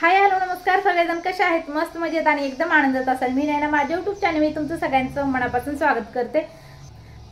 Hi hello नमस्कार सगळेजण कसे आहेत। मस्त मजेत आणि एकदम आनंदात असाल। मी नैना माझ्या YouTube चॅनल मी तुमचं सगळ्यांचं मनापासून स्वागत करते।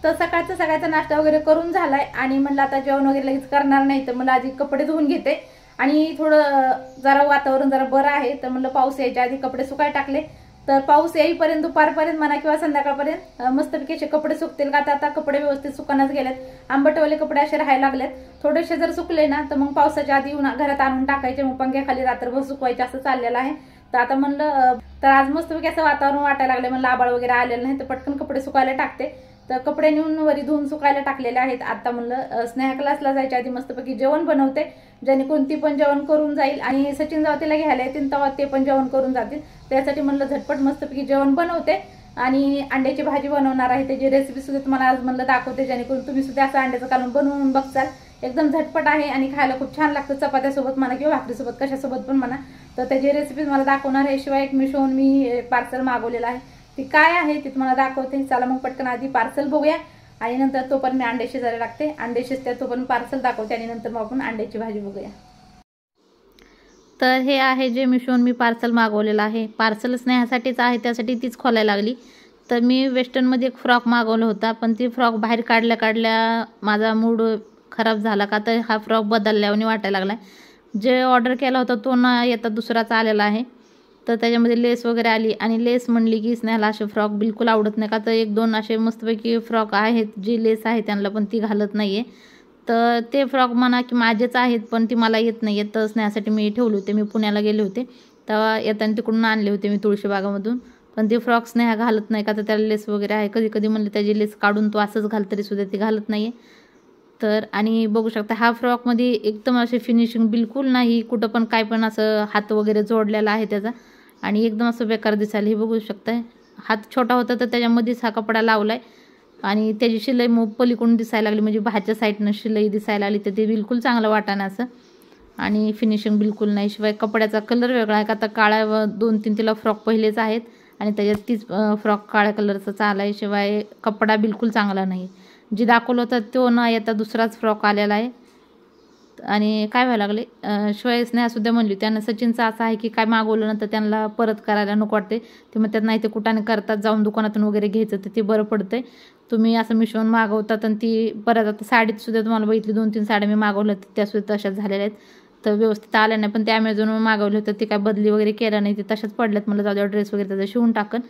तर सकाळचा नाश्ता वगैरे करून झालाय आणि म्हणलं आता जेवण वगैरे लगेच करणार नाही तर मला आधी कपडे धुवून घेते आणि थोडं जरा वातावरण जरा बरं आहे तर म्हणलं पाऊस यायच्या आधी कपडे सुकाय टाकले तर पाऊस येईपर्यंत दुपारपर्यंत म्हणा किंवा संध्याकाळपर्यंत मस्तपैकी असे कपडे सुकतील का। आता कपडे व्यवस्थित सुकणच गेलेत। आंबटवाले कपडे असे राहायला लागलेत। थोडेसे जर सुकले ना तर मग पावसाच्या आधी घरात आणून टाकायचे मग पंख्याखाली रात्रभर सुकवायचे असं चाललेलं आहे। तर आता म्हणलं तर आज मस्तपैकी असं वातावरण वाटायला लागले म्हणलं आबाळ वगैरे आलेलं नाही तर पटकन कपडे सुकायला टाकते। तर कपडे नेऊन वरी धुवून सुकायला टाकलेले आहेत। आता म्हणलं स्नेहा क्लासला जायच्या आधी मस्तपैकी जेवण बनवते ज्याने कोणती पण जेवण करून जाईल आणि सचिन जावतीला घ्यायला येतील तेव्हा ते पण जेवण करून जातील। त्यासाठी म्हणलं झटपट मस्तपैकी जेवण बनवते आणि अंड्याची भाजी बनवणार आहे। त्याची रेसिपी सुद्धा तुम्हाला आज म्हणलं दाखवते जेणेकरून तुम्ही सुद्धा असं अंड्याचं कालवण बनवून बघचाल। एकदम झटपट आहे आणि खायला खूप छान लागतं चपात्यासोबत म्हणा किंवा भाकरीसोबत कशासोबत पण म्हणा। तर त्याची रेसिपी मला दाखवणार आहे। शिवाय एक मिशोहून मी पार्सल मागवलेलं आहे ती काय आहे ते तुम्हाला दाखवते। चला मग पटकन आधी पार्सल बघूया आणि नंतर तो पण मी अंडे शिजायला टाकते। अंडे शिजते तो पण पार्सल दाखवते आणि नंतर मग आपण अंड्याची भाजी बघूया। तर हे आहे जे मिशोहून मी पार्सल मागवलेलं आहे। पार्सल स्नेहासाठीच आहे त्यासाठी तीच खोलायला लागली। तर मी वेस्टर्नमध्ये एक फ्रॉक मागवला होता पण ती फ्रॉक बाहेर काढल्या माझा मूड खराब झाला का तर हा फ्रॉक बदलल्याने वाटायला लागला। जे ऑर्डर केला होता तो ना येता दुसराच आलेला आहे। तर त्याच्यामध्ये लेस वगैरे आली आणि लेस म्हणली की स्नेहाला असे फ्रॉक बिलकुल आवडत नाही का तर एक दोन असे मस्तपैकी फ्रॉक आहेत जी लेस आहे त्यांना पण ती घालत नाहीये। तर ते फ्रॉक म्हणा की माझेच आहेत पण ती मला येत नाही तर स्नेहासाठी मी ठेवले होते। मी पुण्याला गेले होते तेव्हा येताना तिकडून आणले होते मी तुळशीबागामधून पण ते फ्रॉक स्नेहा घालत नाही का तर त्याला लेस वगैरे आहे। कधी कधी म्हणले त्याची लेस काढून तो असंच घाल तरी सुद्धा ती घालत नाहीये। तर आणि बघू शकता हा फ्रॉकमध्ये एकदम असे फिनिशिंग बिलकुल नाही कुठं पण काय पण असं हात वगैरे जोडलेला आहे त्याचा आणि एकदम असं बेकार दिसायला हे बघू शकताय। हात छोटा होता तर त्याच्यामध्येच हा कपडा लावलाय आणि त्याची शिलाई पलीकडून दिसायला लागली म्हणजे बाहेरच्या साईडनं शिलाई दिसायला आली तर ते बिलकुल चांगलं वाटाणं असं आणि फिनिशिंग बिलकुल नाही। शिवाय कपड्याचा कलर वेगळा आहे का आता काळ्या 2-3 तिला फ्रॉक पहिलेच आहेत आणि त्याच्यात तीच फ्रॉक काळ्या कलरचा चाल आहे। शिवाय कपडा बिलकुल चांगला नाही। जी दाखवलं होतं तो न येता दुसराच फ्रॉक आलेला आहे आणि काय व्हायला लागले शिवाय स्नेहासुद्धा म्हणली त्यांना सचिनचं असं आहे की काय मागवलं नंतर त्यांना परत करायला नको वाटते ते म्हणतात नाही ते कुठाने करतात जाऊन दुकानातून वगैरे घ्यायचं तर ते बरं पडतंय। तुम्ही असं मिशोन मागवतात आणि ती परत आता साडीत सुद्धा तुम्हाला बघितली 2-3 साड्या मी मागवल्या त्यासुद्धा तशाच झालेल्या आहेत तर व्यवस्थित आल्या नाही। पण ते ॲमेझॉनवर मागवले होते ते काय बदली वगैरे केलं नाही ते तशाच पडल्यात मला जाऊ द्या ड्रेस वगैरे त्याचा शिवून टाकन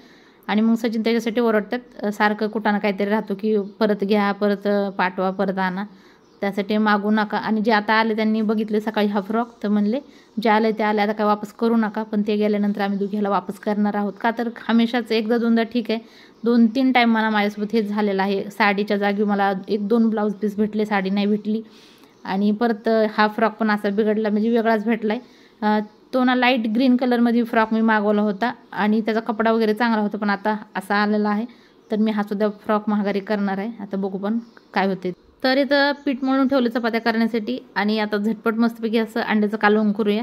आणि मग सचिन त्याच्यासाठी ओरडतात सारखं कुठानं काहीतरी राहतो की परत घ्या परत पाठवा परत आणा त्यासाठी मागू नका। आणि जे आता आले त्यांनी बघितले सकाळी हा फ्रॉक तर म्हणले जे आले ते आले आता काय वापस करू नका पण ते गेल्यानंतर आम्ही दोघीला वापस करणार आहोत का तर हमेशाच एकदा दोनदा ठीक आहे 2-3 टाईम मला माझ्यासोबत हेच झालेलं आहे। साडीच्या जागी मला 1-2 ब्लाऊज पीस भेटले साडी नाही भेटली आणि परत हा फ्रॉक पण असा बिघडला म्हणजे वेगळाच भेटलाय। तो ना लाईट ग्रीन कलरमध्ये फ्रॉक मी मागवला होता आणि त्याचा कपडा वगैरे चांगला होता पण आता असा आलेला आहे तर मी हा सुद्धा फ्रॉक महागारी करणार आहे। आता बघू पण काय होते। तर इथं पीठ मळून ठेवलं चपात्या करण्यासाठी आणि आता झटपट मस्तपैकी असं अंड्याचं कालवण करूया।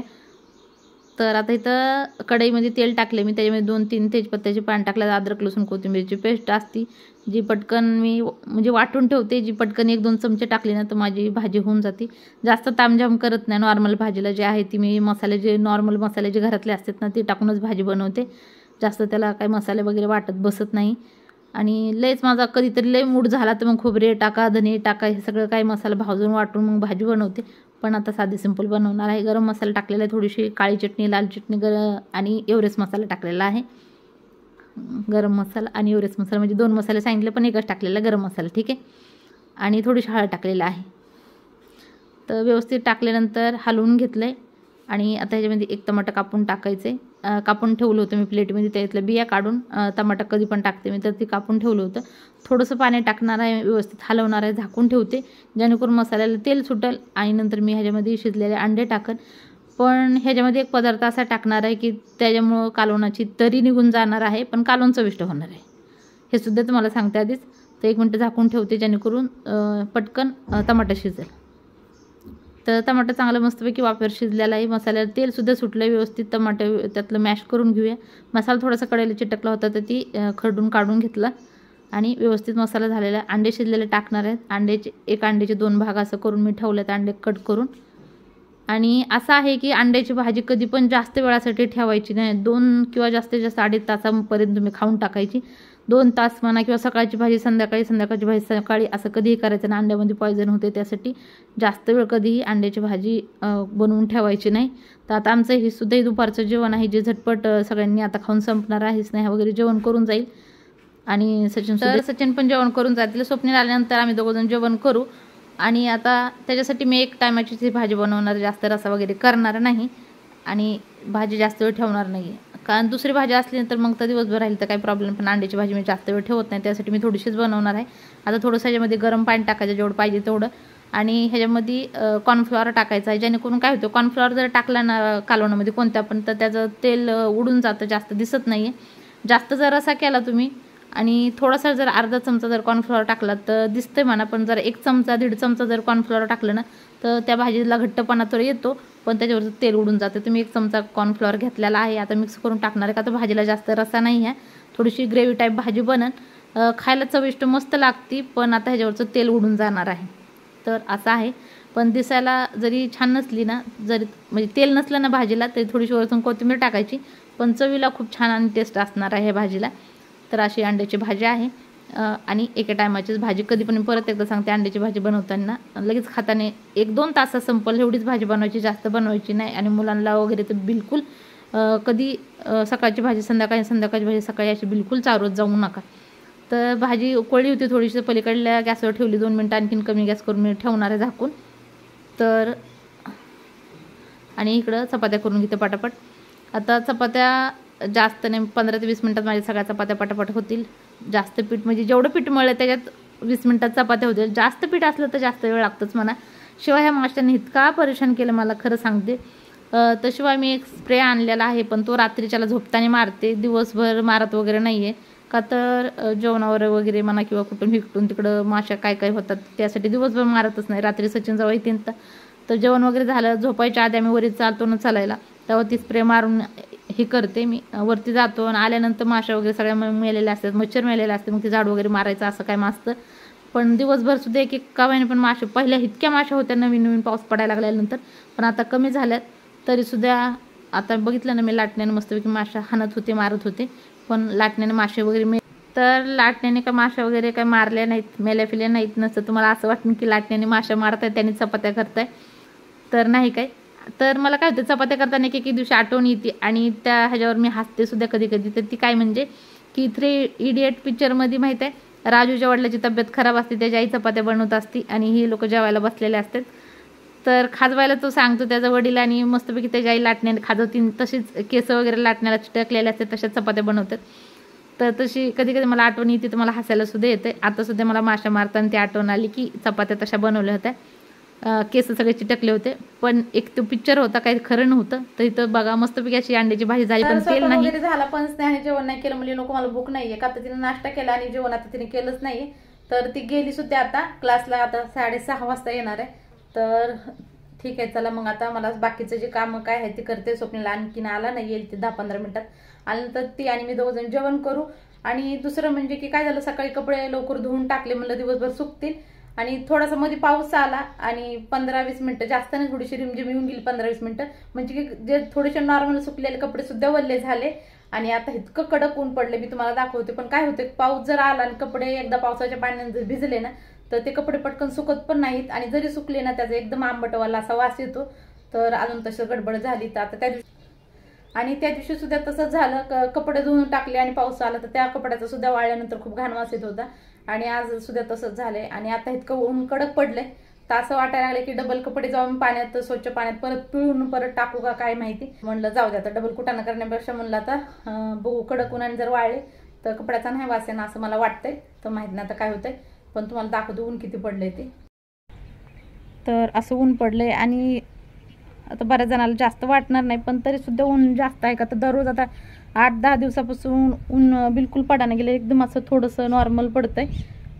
तर आता इथं कढईमध्ये तेल टाकले मी त्याच्यामध्ये 2-3 तेजपत्त्याची पान टाकलं अद्रक लसूण कोथिंबीरची पेस्ट असती जी पटकन मी म्हणजे वाटून ठेवते जी पटकन 1-2 चमचे टाकली ना तर माझी भाजी होऊन जाते। जास्त तामझाम करत नाही नॉर्मल भाजीला जे आहे ती मी मसाले जे नॉर्मल मसाले जे घरातले असतात ना ते टाकूनच भाजी बनवते। जास्त त्याला काही मसाले वगैरे वाटत बसत नाही आणि लयच माझा कधीतरी लय मूड झाला तर मग खोबरे टाका धने टाका हे सगळं काही मसाला भाजून वाटून मग भाजी बनवते पण आता साधी सिंपल बनवणार आहे। गरम मसाला टाकलेला आहे थोडीशी काळी चटणी लाल चटणी आणि एव्हरेस्ट मसाला टाकलेला आहे। गरम मसाला आणि एव्हरेस्ट मसाला म्हणजे 2 मसाले सांगितले पण एकच टाकलेला गरम मसाला ठीक आहे आणि थोडीशी हळद टाकलेला आहे। तर व्यवस्थित टाकल्यानंतर हलवून घेतलं आहे आणि आता ह्याच्यामध्ये 1 टमाटर कापून टाकायचे कापून ठेवलं होतं मी प्लेटमध्ये त्यातल्या बिया काढून टमाटर कधी पण टाकते मी तर ती कापून ठेवलं होतं। थोडंसं पाणी टाकणार आहे व्यवस्थित हलवणार आहे झाकून ठेवते जेणेकरून मसाल्याला तेल सुटेल आणि नंतर मी ह्याच्यामध्ये शिजलेले अंडे टाकन पण ह्याच्यामध्ये एक पदार्थ असा टाकणार आहे की त्याच्यामुळं कालवणाची तरी निघून जाणार आहे पण कालवण चविष्ट होणार आहे हे सुद्धा तुम्हाला सांगते आधीच। तर 1 मिनिट झाकून ठेवते जेणेकरून पटकन टमाटर शिजेल। तर टमाटर चांगलं मस्तपैकी वाफेवर शिजलेला आहे मसाल्याला तेलसुद्धा सुटलं व्यवस्थित टमाटर त्यातलं मॅश करून घेऊया। मसाला थोडासा कढईला चिटकला होता तर ती खरडून काढून घेतला आणि व्यवस्थित मसाला झालेला अंडे शिजलेले टाकणार आहेत। अंड्याचे 1 अंड्याचे 2 भाग असं करून मी ठेवलेत अंडे कट करून आणि असं आहे की अंड्याची भाजी कधी पण जास्त वेळासाठी ठेवायची नाही. 2 किंवा जास्तीत जास्त 2.5 तासापर्यंत तुम्ही खाऊन टाकायची. 2 तास म्हणा किंवा सकाळची भाजी संध्याकाळी, संध्याकाळची भाजी सकाळी, असं कधीही करायचं नाही. अंड्यामध्ये पॉयझन होते, त्यासाठी जास्त वेळ कधीही अंड्याची भाजी बनवून ठेवायची नाही. तर आता आमचं हे सुद्धा दुपारचं जेवण आहे, जे झटपट सगळ्यांनी आता खाऊन संपणार आहे. स्नेहा वगैरे जेवण करून जाईल आणि सचिन पण जेवण करून जातील. स्वप्नील आल्यानंतर आम्ही दोघंजण जेवण करू. आणि आता त्याच्यासाठी मी एक टायमाची भाजी बनवणार, जास्त रसा वगैरे करणार नाही आणि भाजी जास्त वेळ ठेवणार नाही. कारण दुसरी भाजी असली तर मग तर दिवसभर राहील तर काही प्रॉब्लेम, पण अंड्याची भाजी मी जास्त वेळ ठेवत नाही, त्यासाठी मी थोडीशीच बनवणार आहे. आता थोडंसं ह्याच्यामध्ये गरम पाणी टाकायचं जेवढं पाहिजे तेवढं, आणि ह्याच्यामध्ये कॉर्नफ्लॉवर टाकायचं आहे. जेणेकरून काय होतं, कॉर्नफ्लॉवर जर टाकला ना कालवणामध्ये कोणत्या पण, तर त्याचं तेल उडून जातं, जास्त दिसत नाही आहे. जास्त जर रसा केला तुम्ही आणि थोडासा जर अर्धा चमचा जर कॉर्नफ्लॉवर टाकला तर दिसते म्हणा, पण जर 1 चमचा 1.5 चमचा जर कॉर्नफ्लॉवर टाकलं ना तर त्या भाजीला घट्टपणा तर येतो, पण त्याच्यावरचं तेल उडून जातं. तुम्ही 1 चमचा कॉर्नफ्लॉवर घेतलेला आहे, आता मिक्स करून टाकणार आहे. का तर भाजीला जास्त रसा नाही आहे, थोडीशी ग्रेव्ही टाईप भाजी बनन, खायला चविष्ट मस्त लागती, पण आता ह्याच्यावरचं तेल उडून जाणार आहे. तर असं आहे. पण दिसायला जरी छान नसली ना, जरी म्हणजे तेल नसलं ना भाजीला, तरी थोडीशी वरतून कोथिंबीर टाकायची, पण चवीला खूप छान आणि टेस्ट असणार आहे ह्या भाजीला. तर अशी अंड्याची भाजी आहे. आणि एका टायमाचीच भाजी. कधी पण परत एकदा सांगते, अंड्याची भाजी बनवताना लगेच खाताना 1-2 तासात संपल एवढीच भाजी बनवायची, जास्त बनवायची नाही. आणि मुलांना वगैरे तर बिलकुल कधी सकाळची भाजी संध्याकाळी, संध्याकाळची भाजी सकाळी, अशी बिलकुल चारवत जाऊ नका. तर भाजी उकळली होती थोडीशी, पलीकडल्या गॅसवर ठेवली 2 मिनटं, आणखीन कमी गॅस करून मी ठेवणार आहे झाकून. तर आणि इकडं चपात्या करून घेते पटापट. आता चपात्या जास्त नाही, 15 ते 20 मिनटात माझ्या सगळ्या चपात्या पटापट होतील. जास्त पीठ म्हणजे जेवढं पीठ मळलं त्याच्यात 20 मिनटात चपात्या होतील. जास्त पीठ असलं तर जास्त वेळ लागतोच म्हणा. शिवाय ह्या माश्यांनी इतका परेशान केलं मला, खरं सांगते. तर शिवाय मी एक स्प्रे आणलेला आहे, पण तो रात्रीच्याला झोपताना मारते, दिवसभर मारत वगैरे नाही आहे. का तर जेवणावर वगैरे म्हणा किंवा कुठून हिकटून तिकडं माशा काय काय होतात, त्यासाठी दिवसभर मारतच नाही. रात्री सचिन जेव्हा येतील तर जेवण वगैरे झालं, झोपायच्या आधी आम्ही वरती चालतो ना चालायला, तेव्हा ती स्प्रे मारून हे करते मी. वरती जातो आणि आल्यानंतर माशा वगैरे सगळ्या मेलेल्या असतात, मच्छर मेलेले असते, मग ती झाड वगैरे मारायचं असं काय असतं. पण दिवसभर सुद्धा एक का महिने पण माशा, पहिल्या इतक्या माशा होत्या नवीन नवीन पाऊस पडायला लागल्यानंतर, पण आता कमी झाल्यात. तरीसुद्धा आता बघितलं ना मी, लाटण्याने मस्तपैकी माशा हाणत होते, मारत होते, पण लाटण्याने मासे वगैरे तर लाटण्याने काय माशा वगैरे काय मारल्या नाहीत, मेल्या फिल्या नाहीत. नसतं तुम्हाला असं वाटतं की लाटण्याने माशा मारताय त्यांनी चपात्या करताय, तर नाही काय. तर मला काय होतं, चपात्या करताना एक दिवशी आठवण येते आणि त्या ह्याच्यावर मी हसते सुद्धा कधी कधी. तर ती काय म्हणजे की 3 इडियट पिक्चरमध्ये माहीत आहे, राजूच्या वडिलाची तब्येत खराब असते, त्याची आई चपात्या बनवत असते आणि ही लोक जेवायला बसलेले असतात. तर खाजवायला तो सांगतो त्याचा वडील, आणि मस्तपैकी त्याची आई लाटण्याने खाजवती, तशीच केस वगैरे लाटण्याला चिटकलेले असतात, तशाच चपात्या बनवतात. तर तशी कधी कधी मला आठवण येते, तर मला हसायला सुद्धा येते. आता सुद्धा मला माशा मारताना ती आठवण आली की चपात्या तशा बनवल्या होत्या, केस सगळे चिटकले होते. पण एक तो पिक्चर होता, काही खरं नव्हतं. तर इथं बघा मस्तपैकी अशी अंड्याची भाजी झाली, पण तेल नाही झाला, पण स्नेहाने जेवण नाही केलं. म्हणजे नको मला भूक नाहीये, का तर तिने नाश्ता केला आणि जेवण आता तिने केलंच नाहीये. तर ती गेली सुद्धा आता क्लासला, आता 6:30 वाजता येणार आहे. तर ठीक आहे, चला मग आता मला बाकीचं जे काम काय आहे ते करते. स्वप्नीला आणखीन आला नाही, येईल ते 10-15 मिनिटात. आल्यानंतर ती आणि मी दोघंजण जेवण करू. आणि दुसरं म्हणजे की काय झालं, सकाळी कपडे लवकर धुवून टाकले, म्हणलं दिवसभर सुकतील. आणि थोडासा मध्ये पाऊस आला आणि 15-20 मिनिटं, जास्त नाही, थोडीशी रिमझिम येऊन गेली 15-20 मिनिटं, म्हणजे की जे थोडेसे नॉर्मल सुकलेले कपडे सुद्धा वल्ले झाले. आणि आता इतकं कडक ऊन पडले, मी तुम्हाला दाखवते. पण काय होते, पाऊस जर आला आणि कपडे एकदा पावसाच्या पाण्याने जर भिजले ना, तर ते कपडे पटकन सुकत पण नाहीत, आणि जरी सुकले ना त्याचा एकदम आंबटवाला असा वास येतो. तर अजून तसं गडबड झाली. तर आता त्या दिवशी सुद्धा तसंच झालं, कपडे धुवून टाकले आणि पाऊस आला, तर त्या कपड्याचा सुद्धा वाळल्यानंतर खूप घाण वास येत होता. आणि आज सुद्धा तसंच झालंय. आणि आता इतकं ऊन कडक पडलंय, तर असं वाटायला लागलं की डबल कपडे जाऊन पाण्यात, स्वच्छ पाण्यात परत पिळून परत टाकू का काय माहिती. म्हणलं जाऊ द्या, आता डबल कुटाणा करण्यापेक्षा म्हणलं आता बघू, कडक उन्हाने जर वाळले तर कपड्याचा नाही वास येणार असं मला वाटतंय. तर माहित नाही आता काय होतंय, पण तुम्हाला दाखवतो ऊन किती पडलंय ते. तर असं ऊन पडलंय, आणि आता बऱ्याच जणाला जास्त वाटणार नाही, पण तरी सुद्धा ऊन जास्त आहे. का तर दररोज आता 8-10 दिवसापासून ऊन बिलकुल पडायला गेलं, एकदम असं थोडंसं नॉर्मल पडतंय.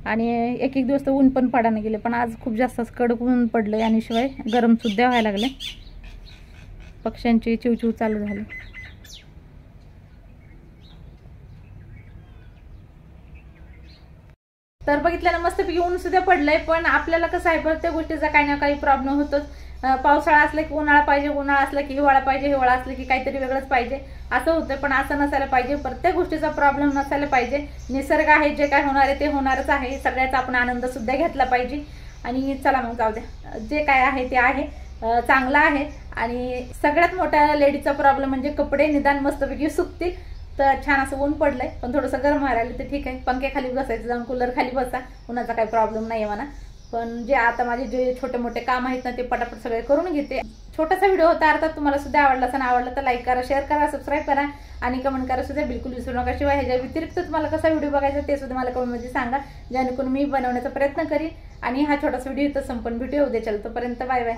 आणि एक दिवस तर ऊन पण पडायला गेले, पण आज खूप जास्त कडक ऊन पडलंय. आणि शिवाय गरम सुद्धा व्हायला लागले, पक्ष्यांची चिवचिव चालू झाली. तर बघितल्यानं मस्तपैकी ऊन सुद्धा पडलंय, पण आपल्याला कसं आहे प्रत्येक गोष्टीचा काही ना काही प्रॉब्लेम होतोच. पावसाळा असला की उन्हाळा पाहिजे, उन्हाळा असला की हिवाळा पाहिजे, हिवाळा असला की काहीतरी वेगळंच पाहिजे, असं होतं. पण असं नसायला पाहिजे, प्रत्येक गोष्टीचा प्रॉब्लेम नसायला पाहिजे. निसर्ग आहे, जे काय होणार आहे ते होणारच आहे. सगळ्याचा आपण आनंद सुद्धा घेतला पाहिजे. आणि चला मग जाऊ द्या, जे काय आहे ते आहे, चांगलं आहे. आणि सगळ्यात मोठा लेडीजचा प्रॉब्लेम म्हणजे कपडे निदान मस्तपैकी सुकतील. तर छान असं ऊन पडलंय, पण थोडंसं गरम व्हायला तर ठीक आहे, पंख्याखाली बसायचं, जाऊन कूलर खाली बसा, उन्हाचा काही प्रॉब्लेम नाही आहे म्हणा. पण जे आता माझे जे छोटे मोठे काम आहेत ना ते पटापट सगळे करून घेते. छोटासा व्हिडिओ होता, अर्थात तुम्हाला सुद्धा आवडला असेल. आवडला तर लाईक करा, शेअर करा, सबस्क्राईब करा आणि कमेंट करा सुद्धा बिलकुल विसरू नका. शिवाय ह्याच्या व्यतिरिक्त तुम्हाला कसा व्हिडिओ बघायचा ते सुद्धा मला कमेंटमध्ये सांगा, जेणेकरून मी बनवण्याचा प्रयत्न करीन. आणि हा छोटासा व्हिडिओ इथं संपूर्ण, व्हिडिओ उद्या चल, तोपर्यंत बाय बाय.